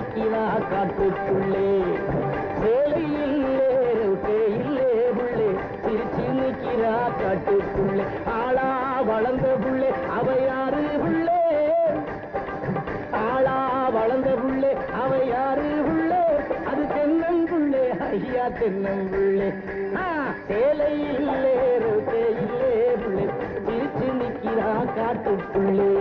நிக்கிறா காட்டுக்குள்ளே சேலையில்லே இல்லே புள்ளே சிரிச்சு நிக்கிறா காட்டுக்குள்ளே ஆளா வளர்ந்த புள்ளே அவ யாரு புள்ளே ஆளா வளர்ந்த புள்ளே அவ யாரு புள்ளே அது தென்னன் புள்ளே ஐயா தென்னன் புள்ளே சேலையில்லே இல்லே புள்ளே சிரிச்சு நிக்கிறா காட்டுக்குள்ளே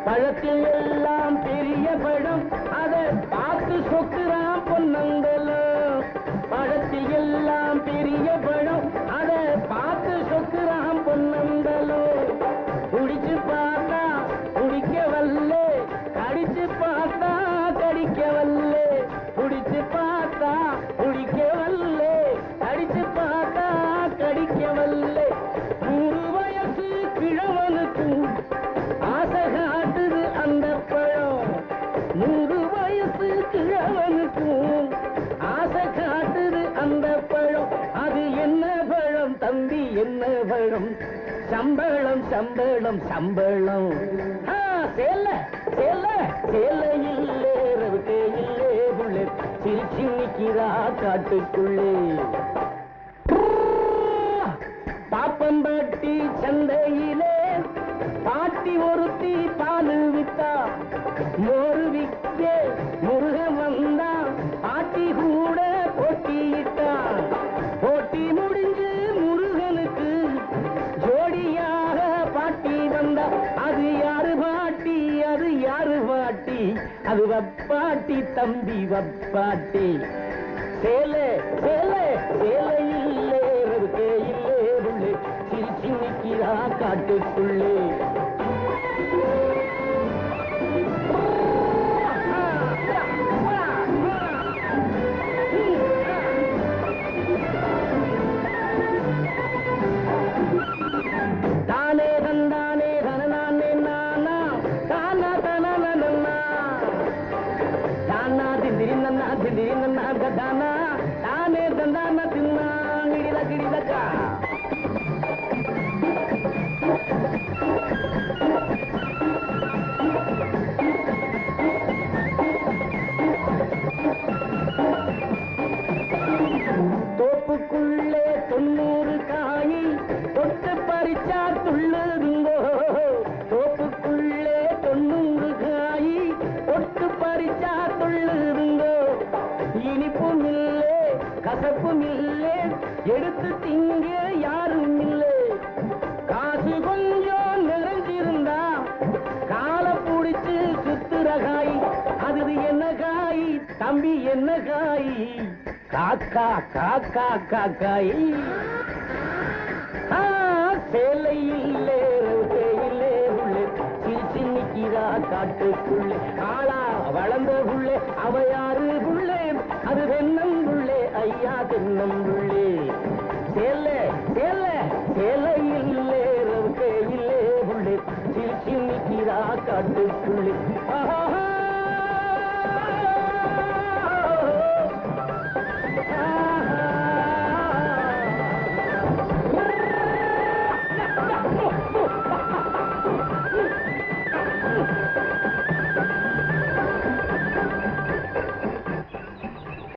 பழத்தில் எல்லாம் பெரிய பழம் அதை பார்த்து சொக்குறான் பொன்னங்கலம் பழத்தில் எல்லாம் பெரிய பழம் அதை பார்த்து சொக்குறான் பொன்னங்கலம் குடிச்சு பார்த்தா குடிக்க வல்லே கடிச்சு பார்த்தா கடிக்க வல்லே குடிச்சு பார்த்தா குடிக்க வல்லே கடிச்சு பார்த்தா கடிக்க வல்லே 100 வயசு கிழவனுக்கு ஆசை காட்டுது அந்த பழம் 100 வயசு கிழவனுக்கும் ஆசை காட்டுது அந்த பழம் அது என்ன பழம் தம்பி என்ன பழம் சம்பளம் சம்பளம் சம்பளம் சேல சேல சேலையில்லே ரவுக்கே இல்லே புள்ளே சிரிச்சு நிக்கிறா காட்டுக்குள்ளே பாப்பம்பட்டி சந்தையிலே பாட்டி ஒருத்தி பாலு வித்தா மோரு விக்க முருகன் வந்தா பாட்டி கூட போட்டியிட்டான் போட்டி முடிஞ்சு முருகனுக்கு ஜோடியாக பாட்டி வந்தா அது யாரு பாட்டி அது யாரு பாட்டி அது வப்பாட்டி தம்பி வப்பாட்டி சேலை சேலை சேலையில்லே இருக்கே இல்லே உள்ளே சிரிச்சு நிக்கிறா காட்டுக்குள்ளே தானே தந்தானே தனநானே நானா தானா தனநன்னா தானா திந்திரி நன்னா கதானா தானே தந்தான தின்னா கிடில கிடிலக்கா தோப்புக்குள்ளே 90 காய் தொட்டு பறிச்சா துள்ளுதுங்கோ தோப்புக்குள்ளே 90 காய் தொட்டு பறிச்சா துள்ளுதுங்கோ இனிப்பும் இல்லே கசப்பும் இல்லே எடுத்து திங்க யாரும் இல்லை காசு கொஞ்சம் நிறைஞ்சிருந்தா காலை பிடிச்சு சுத்துற காய் அது என்ன காய் தம்பி என்ன காய் காக்கா காக்கா காக்காய் சேலையில்லே இல்லே உள்ளே சிரிச்சு நிக்கிறா காட்டுக்குள்ளே ஆளா வளர்ந்த புள்ளே அவ யாரு புள்ளே அது தென்னம் புள்ளே ஐயா தென்னம் புள்ளே சேலை சேலை சேலையில்லே இல்லே புள்ளே சிரிச்சு நிக்கிறா காட்டுக்குள்ளே ஆஹா